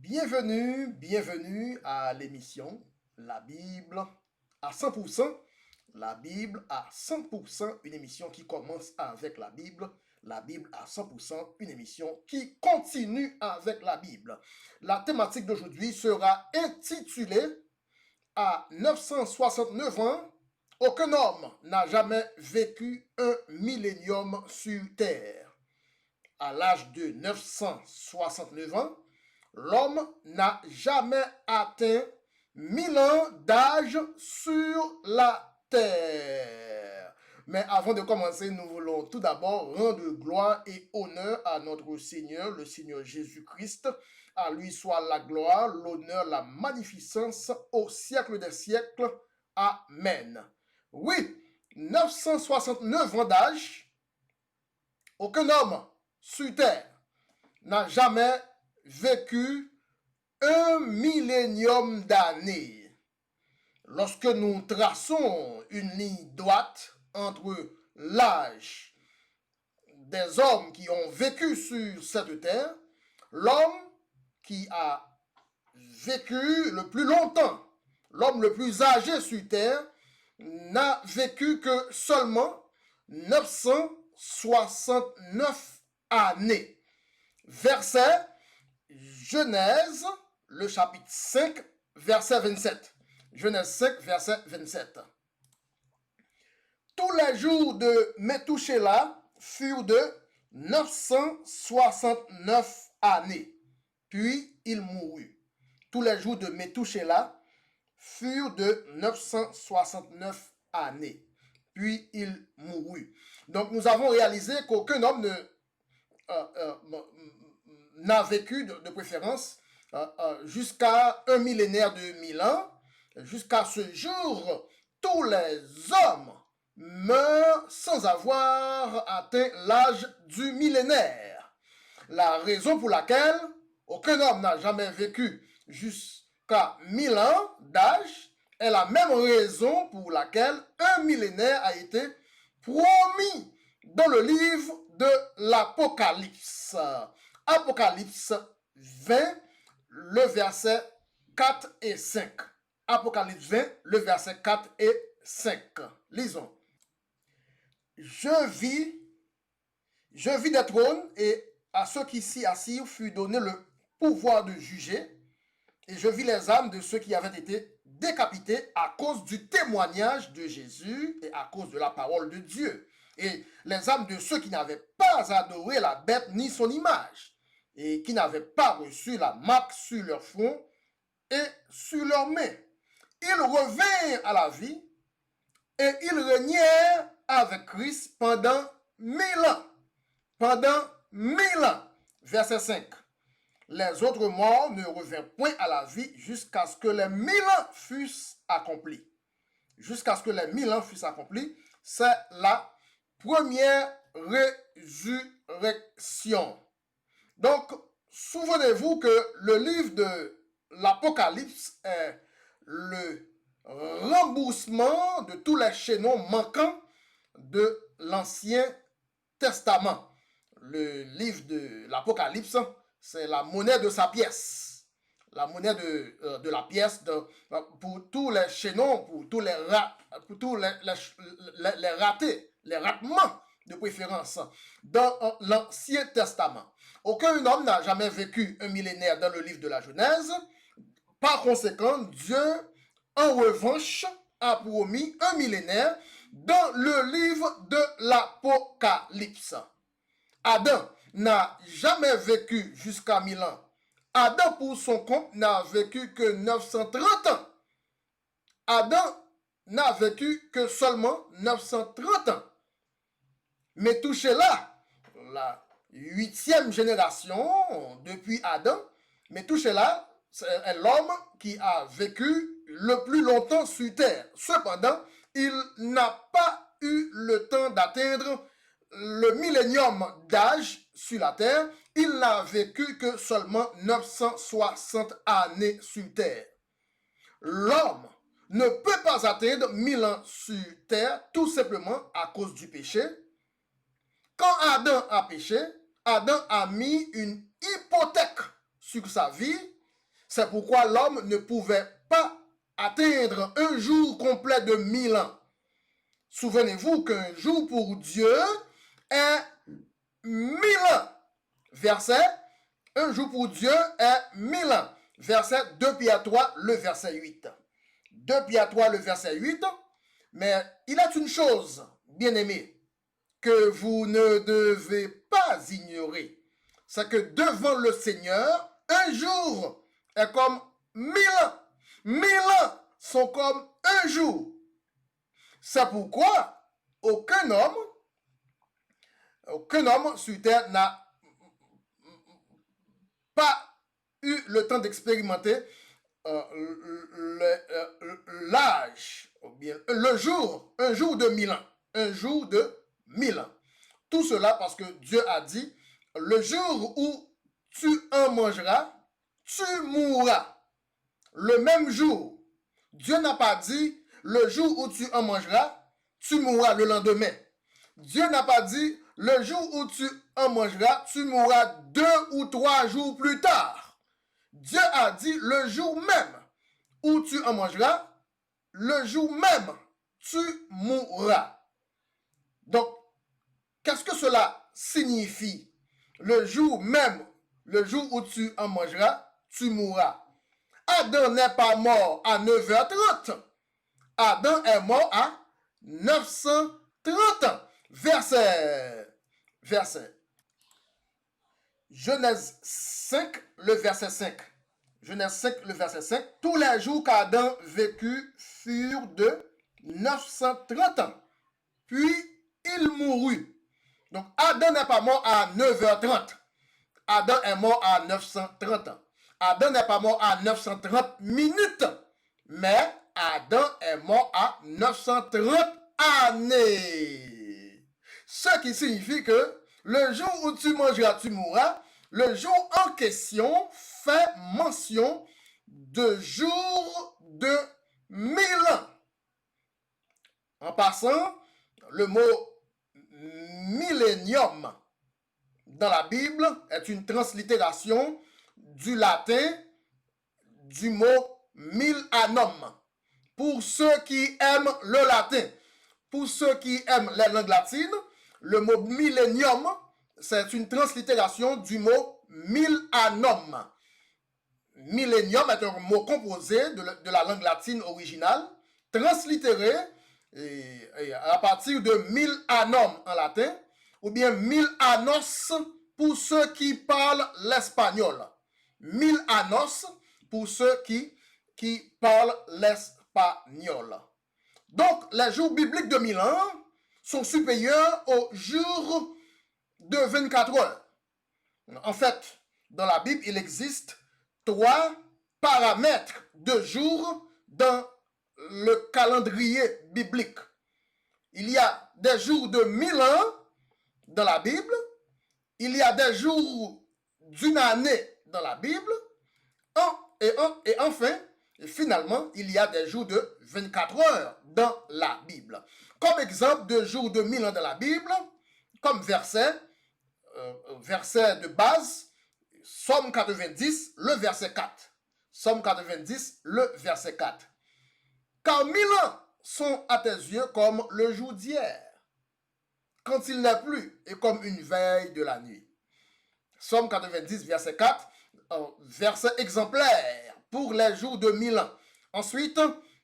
Bienvenue à l'émission La Bible à 100%. La Bible à 100%, une émission qui commence avec la Bible à 100%, une émission qui continue avec la Bible. La thématique d'aujourd'hui sera intitulée à 969 ans, aucun homme n'a jamais vécu un millénium sur Terre. À l'âge de 969 ans, l'homme n'a jamais atteint 1000 ans d'âge sur la terre. Mais avant de commencer, nous voulons tout d'abord rendre gloire et honneur à notre Seigneur, le Seigneur Jésus-Christ. À lui soit la gloire, l'honneur, la magnificence au siècle des siècles. Amen. Oui, 969 ans d'âge, aucun homme sur terre n'a jamais vécu un millénium d'années. Lorsque nous traçons une ligne droite entre l'âge des hommes qui ont vécu sur cette terre, l'homme qui a vécu le plus longtemps, l'homme le plus âgé sur terre, n'a vécu que seulement 969 années. Verset Genèse, le chapitre 5, verset 27. Genèse 5, verset 27. Tous les jours de Métouchéla furent de 969 années. Puis il mourut. Tous les jours de Métouchéla furent de 969 années. Puis il mourut. Donc nous avons réalisé qu'aucun homme n'a vécu de préférence jusqu'à un millénaire de 1000 ans. Jusqu'à ce jour, tous les hommes meurent sans avoir atteint l'âge du millénaire. La raison pour laquelle aucun homme n'a jamais vécu jusqu'à 1000 ans d'âge est la même raison pour laquelle un millénaire a été promis dans le livre de l'Apocalypse. Apocalypse 20, le verset 4 et 5. Apocalypse 20, le verset 4 et 5. Lisons. Je vis des trônes et à ceux qui s'y assirent fut donné le pouvoir de juger. Et je vis les âmes de ceux qui avaient été décapités à cause du témoignage de Jésus et à cause de la parole de Dieu. Et les âmes de ceux qui n'avaient pas adoré la bête ni son image, et qui n'avaient pas reçu la marque sur leur front et sur leurs mains. Ils revinrent à la vie, et ils régnèrent avec Christ pendant 1000 ans. Pendant 1000 ans. Verset 5. Les autres morts ne revinrent point à la vie jusqu'à ce que les 1000 ans fussent accomplis. Jusqu'à ce que les 1000 ans fussent accomplis, c'est la première résurrection. Donc, souvenez-vous que le livre de l'Apocalypse est le remboursement de tous les chaînons manquants de l'Ancien Testament. Le livre de l'Apocalypse, c'est la monnaie de sa pièce. La monnaie de la pièce pour tous les chaînons, pour tous les ratés, les ratements de préférence dans l'Ancien Testament. Aucun homme n'a jamais vécu un millénaire dans le livre de la Genèse. Par conséquent, Dieu, en revanche, a promis un millénaire dans le livre de l'Apocalypse. Adam n'a jamais vécu jusqu'à 1000 ans. Adam, pour son compte, n'a vécu que 930 ans. Adam n'a vécu que seulement 930 ans. Métouchéla, la 8e génération depuis Adam, Métouchéla est l'homme qui a vécu le plus longtemps sur Terre. Cependant, il n'a pas eu le temps d'atteindre le millénium d'âge sur la Terre. Il n'a vécu que seulement 960 années sur Terre. L'homme ne peut pas atteindre 1000 ans sur Terre tout simplement à cause du péché. Quand Adam a péché, Adam a mis une hypothèque sur sa vie C'est pourquoi l'homme ne pouvait pas atteindre un jour complet de 1000 ans. Souvenez-vous qu'un jour pour Dieu est 1000 ans. Verset, un jour pour Dieu est 1000 ans. Verset 2 Pierre 3, le verset 8. 2 Pierre 3, le verset 8. Mais il est une chose, bien-aimés, que vous ne devez pas ignorer. C'est que devant le Seigneur, un jour est comme 1000 ans. 1000 ans sont comme un jour. C'est pourquoi aucun homme sur terre n'a pas eu le temps d'expérimenter l'âge, ou bien un jour de 1000 ans. Un jour de 1000 ans. Tout cela parce que Dieu a dit, le jour où tu en mangeras, tu mourras. Le même jour. Dieu n'a pas dit, le jour où tu en mangeras, tu mourras le lendemain. Dieu n'a pas dit, le jour où tu en mangeras, tu mourras 2 ou 3 jours plus tard. Dieu a dit, le jour même où tu en mangeras, le jour même, tu mourras. Donc, qu'est-ce que cela signifie? Le jour même, le jour où tu en mangeras, tu mourras. Adam n'est pas mort à 9h30. Adam est mort à 930 ans. Verset. Genèse 5, le verset 5. Genèse 5, le verset 5. Tous les jours qu'Adam vécut furent de 930 ans. Puis il mourut. Donc Adam n'est pas mort à 9h30. Adam est mort à 930 ans. Adam n'est pas mort à 930 minutes. Mais Adam est mort à 930 années. Ce qui signifie que le jour où tu mangeras, tu mourras. Le jour en question fait mention de jour de 1000 ans. En passant, le mot millénium dans la Bible est une translittération du latin du mot millennium. Pour ceux qui aiment le latin, pour ceux qui aiment les langues latines, le mot millénium, c'est une translittération du mot millennium. Millennium est un mot composé de la langue latine originale, translittéré à partir de millennium en latin, ou bien millanos pour ceux qui parlent l'espagnol. Millanos pour ceux qui parlent l'espagnol. Donc, les jours bibliques de 1000 ans sont supérieurs aux jours de 24 heures. En fait, dans la Bible, il existe 3 paramètres de jours dans le calendrier biblique. Il y a des jours de 1000 ans dans la Bible, il y a des jours d'une année dans la Bible, et enfin, et finalement, il y a des jours de 24 heures dans la Bible. Comme exemple de jours de 1000 ans dans la Bible, comme verset de base, Somme 90, le verset 4. Somme 90, le verset 4. Car 1000 ans sont à tes yeux comme le jour d'hier, quand il n'est plus, et comme une veille de la nuit. Somme 90, verset 4, verset exemplaire pour les jours de 1000 ans. Ensuite,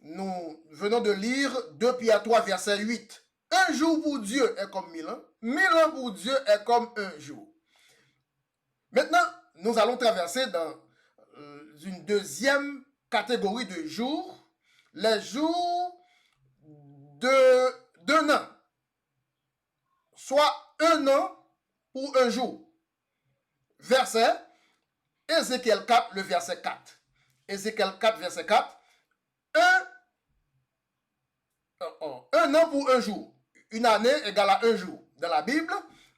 nous venons de lire 2 Pierre 3, verset 8. Un jour pour Dieu est comme 1000 ans, 1000 ans pour Dieu est comme un jour. Maintenant, nous allons traverser dans une deuxième catégorie de jours, les jours d'un an, soit un an pour un jour. Verset, Ézéchiel 4, le verset 4. Ézéchiel 4, verset 4. Un an pour un jour. Une année égale à un jour. Dans la Bible,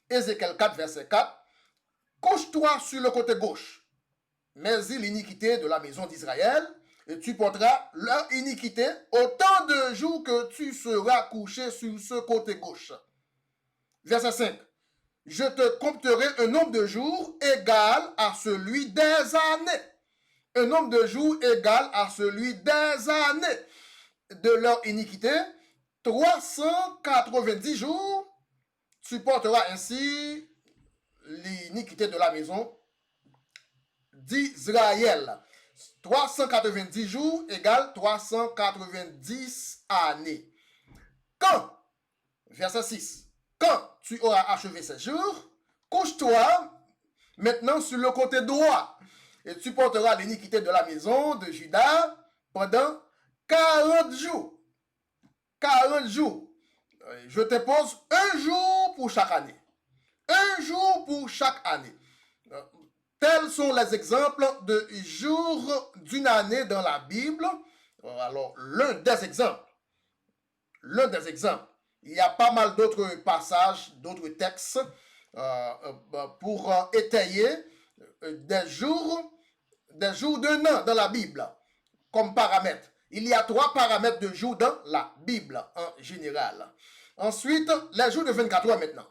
Ézéchiel 4, verset 4. Couche-toi sur le côté gauche, mais-y l'iniquité de la maison d'Israël, et tu porteras leur iniquité autant de jours que tu seras couché sur ce côté gauche. Verset 5. Je te compterai un nombre de jours égal à celui des années. un nombre de jours égal à celui des années de leur iniquité, 390 jours, tu porteras ainsi l'iniquité de la maison d'Israël. 390 jours égale 390 années. Quand, verset 6, quand tu auras achevé ces jours, couche-toi maintenant sur le côté droit, et tu porteras l'iniquité de la maison de Juda pendant 40 jours. 40 jours. Je te pose un jour pour chaque année. Un jour pour chaque année. Tels sont les exemples de jours d'une année dans la Bible. Alors, l'un des exemples. Il y a pas mal d'autres passages, d'autres textes pour étayer des jours d'un an dans la Bible comme paramètre. Il y a 3 paramètres de jours dans la Bible en général. Ensuite, les jours de 24 heures maintenant.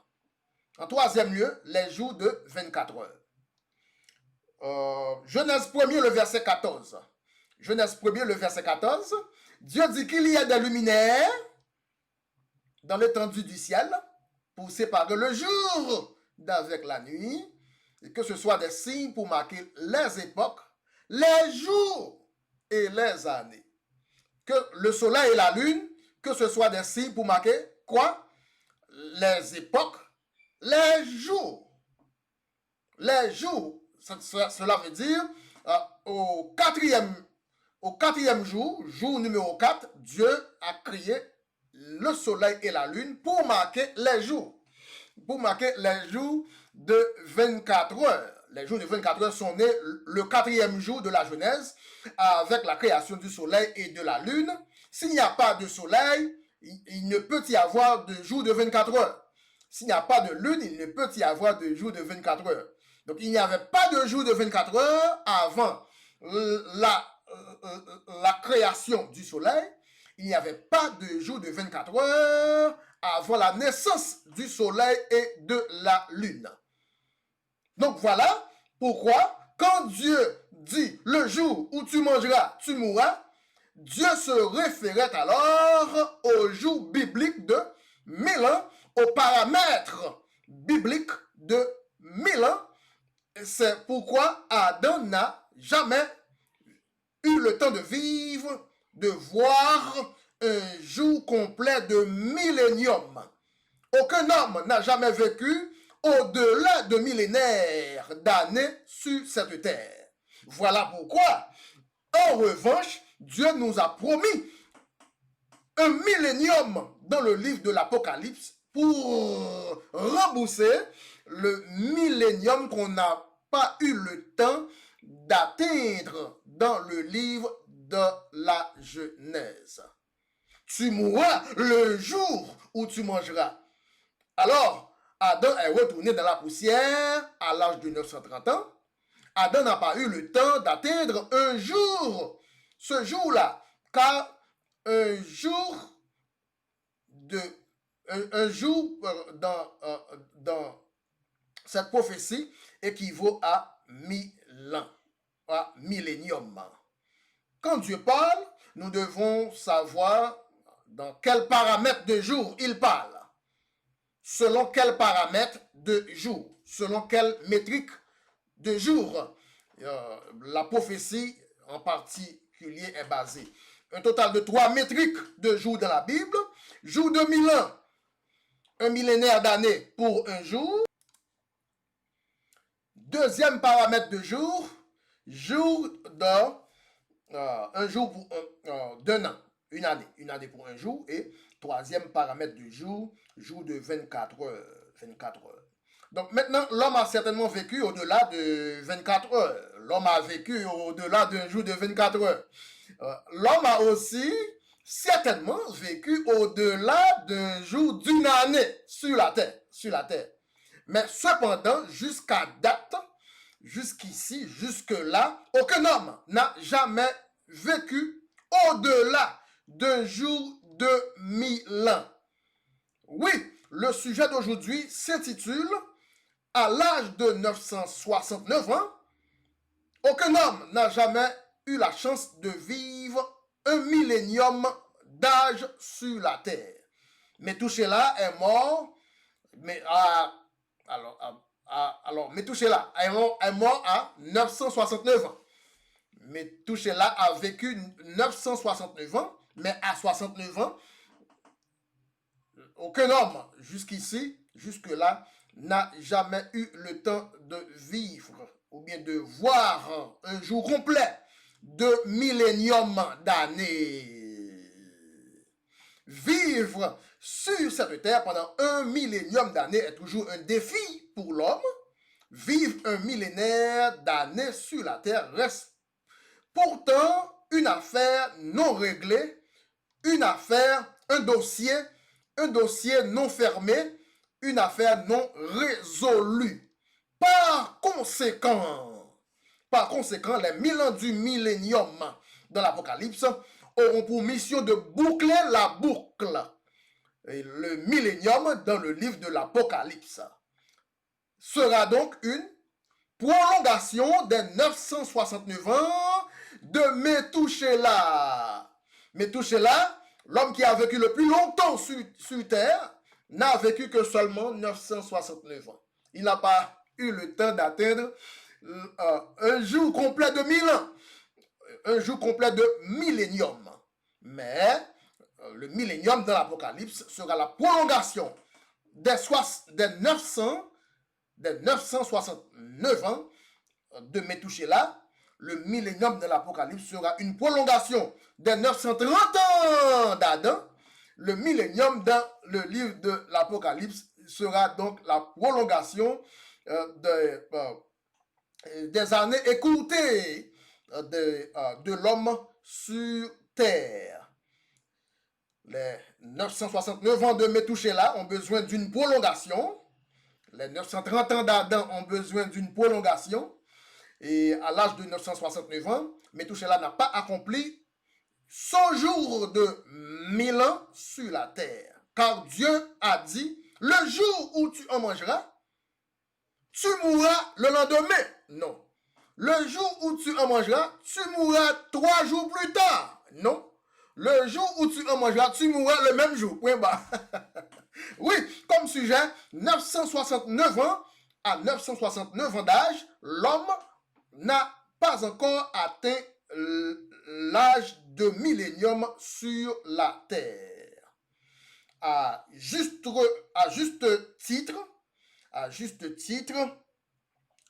En troisième lieu, les jours de 24 heures. Genèse 1er, le verset 14. Genèse 1er, le verset 14. Dieu dit qu'il y a des luminaires dans l'étendue du ciel pour séparer le jour d'avec la nuit, et que ce soit des signes pour marquer les époques, les jours et les années. Que le soleil et la lune, que ce soit des signes pour marquer quoi? Les époques, les jours. Les jours, cela veut dire au quatrième jour, jour numéro 4, Dieu a créé le soleil et la lune pour marquer les jours. Pour marquer les jours de 24 heures. Les jours de 24 heures sont nés le 4e jour de la Genèse avec la création du soleil et de la lune. S'il n'y a pas de soleil, il ne peut y avoir de jour de 24 heures. S'il n'y a pas de lune, il ne peut y avoir de jour de 24 heures. Donc il n'y avait pas de jour de 24 heures avant la création du soleil. Il n'y avait pas de jour de 24 heures avant la naissance du soleil et de la lune. Donc voilà pourquoi, quand Dieu dit le jour où tu mangeras, tu mourras, Dieu se référait alors au jour biblique de 1000 ans, au paramètre biblique de 1000 ans. C'est pourquoi Adam n'a jamais eu le temps de vivre, de voir un jour complet de millénium. Aucun homme n'a jamais vécu au-delà de millénaires d'années sur cette terre. Voilà pourquoi, en revanche, Dieu nous a promis un millénium dans le livre de l'Apocalypse pour rembourser le millénium qu'on n'a pas eu le temps d'atteindre dans le livre de la Genèse. Tu mourras le jour où tu mangeras. Alors, Adam est retourné dans la poussière à l'âge de 930 ans. Adam n'a pas eu le temps d'atteindre un jour, ce jour-là, car un jour dans cette prophétie équivaut à 1000 ans, à millénium. Quand Dieu parle, nous devons savoir dans quel paramètre de jour il parle. Selon quel paramètre de jour, selon quelle métrique de jour la prophétie en particulier est basée. Un total de 3 métriques de jours dans la Bible. Jour de 1000 ans, un millénaire d'années pour un jour. Deuxième paramètre de jour, un jour pour d'un an, une année pour un jour. Et troisième paramètre de jour de 24 heures. 24 heures. Donc maintenant, l'homme a certainement vécu au-delà de 24 heures. L'homme a vécu au-delà d'un jour de 24 heures. L'homme a aussi certainement vécu au-delà d'un jour d'une année sur la terre. Mais cependant, jusqu'à date, jusqu'ici, jusque-là, aucun homme n'a jamais vécu au-delà d'un jour de 1000 ans. Oui, le sujet d'aujourd'hui s'intitule « À l'âge de 969 ans, Aucun homme n'a jamais eu la chance de vivre un millénium d'âge sur la terre. Methuselah est mort, mais alors Methuselah est mort à 969 ans. Methuselah a vécu 969 ans, mais à 69 ans, aucun homme jusqu'ici, jusque-là, n'a jamais eu le temps de vivre ou bien de voir un jour complet de millénium d'années. Vivre sur cette terre pendant un millénium d'années est toujours un défi pour l'homme. Vivre un millénaire d'années sur la terre reste pourtant une affaire non réglée, une affaire, un dossier non fermé, une affaire non résolue. Par conséquent, les 1000 ans du millénium dans l'Apocalypse auront pour mission de boucler la boucle. Et le millénium dans le livre de l'Apocalypse sera donc une prolongation des 969 ans de Methuselah. Methuselah, l'homme qui a vécu le plus longtemps sur Terre, n'a vécu que seulement 969 ans. Il n'a pas eu le temps d'atteindre un jour complet de 1000 ans, un jour complet de millénium. Mais le millénium dans l'Apocalypse sera la prolongation des 969 ans de Methuselah. Le millénium de l'Apocalypse sera une prolongation des 930 ans d'Adam. Le millénium dans le livre de l'Apocalypse sera donc la prolongation des années écourtées de l'homme sur terre. Les 969 ans de Methuselah ont besoin d'une prolongation. Les 930 ans d'Adam ont besoin d'une prolongation. Et à l'âge de 969 ans, Methuselah n'a pas accompli 100 jours de 1000 ans sur la terre. Car Dieu a dit, le jour où tu en mangeras, tu mourras le lendemain. Non. Le jour où tu en mangeras, tu mourras 3 jours plus tard. Non. Le jour où tu en mangeras, tu mourras le même jour. Point barre. Oui, comme sujet, 969 ans à 969 ans d'âge, l'homme n'a pas encore atteint l'âge de millénium sur la terre. À juste titre,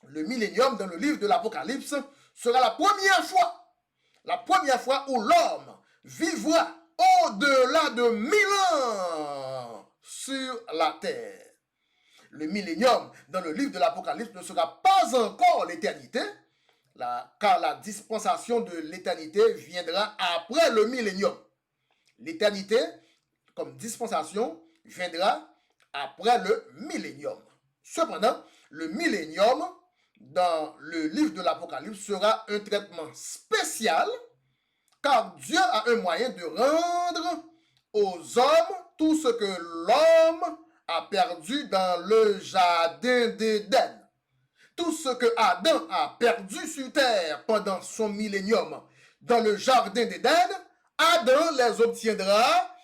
le millénium dans le livre de l'Apocalypse sera la première fois où l'homme vivra au-delà de 1000 ans sur la terre. Le millénium dans le livre de l'Apocalypse ne sera pas encore l'éternité, car la dispensation de l'éternité viendra après le millénium. L'éternité, comme dispensation, viendra après le millénium. Cependant, le millénium dans le livre de l'Apocalypse sera un traitement spécial, car Dieu a un moyen de rendre aux hommes tout ce que l'homme a perdu dans le jardin d'Éden. Tout ce que Adam a perdu sur terre pendant son millénium dans le jardin d'Éden, Adam les obtiendra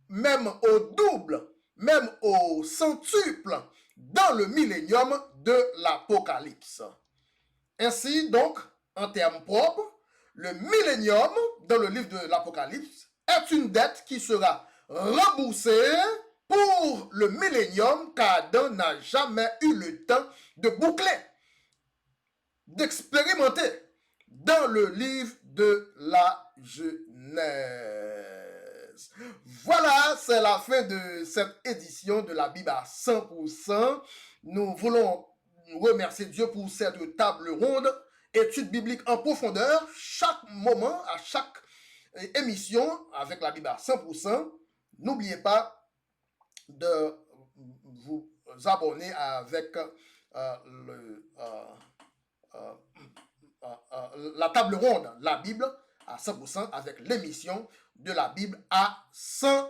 même au double, même au centuple dans le millénium de l'Apocalypse. Ainsi donc, en termes propres, le millénium dans le livre de l'Apocalypse est une dette qui sera remboursée pour le millénium qu'Adam n'a jamais eu le temps de boucler, d'expérimenter dans le livre de la Genèse. Voilà, c'est la fin de cette édition de la Bible à 100%. Nous voulons remercier Dieu pour cette table ronde, étude biblique en profondeur, chaque moment, à chaque émission avec la Bible à 100%. N'oubliez pas de vous abonner avec la table ronde, la Bible à 100% avec l'émission de la Bible à 100%.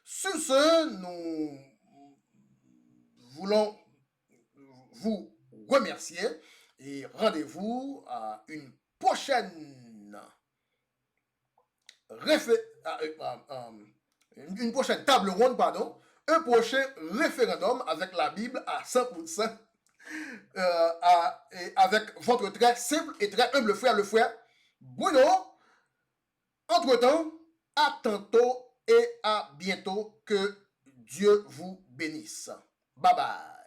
Sur ce, nous voulons vous remercier et rendez-vous à une prochaine une prochaine table ronde, pardon, un prochain référendum avec la Bible à 100%, avec votre très simple et très humble frère, le frère Bruno. Entre-temps, à tantôt et à bientôt. Que Dieu vous bénisse. Bye bye.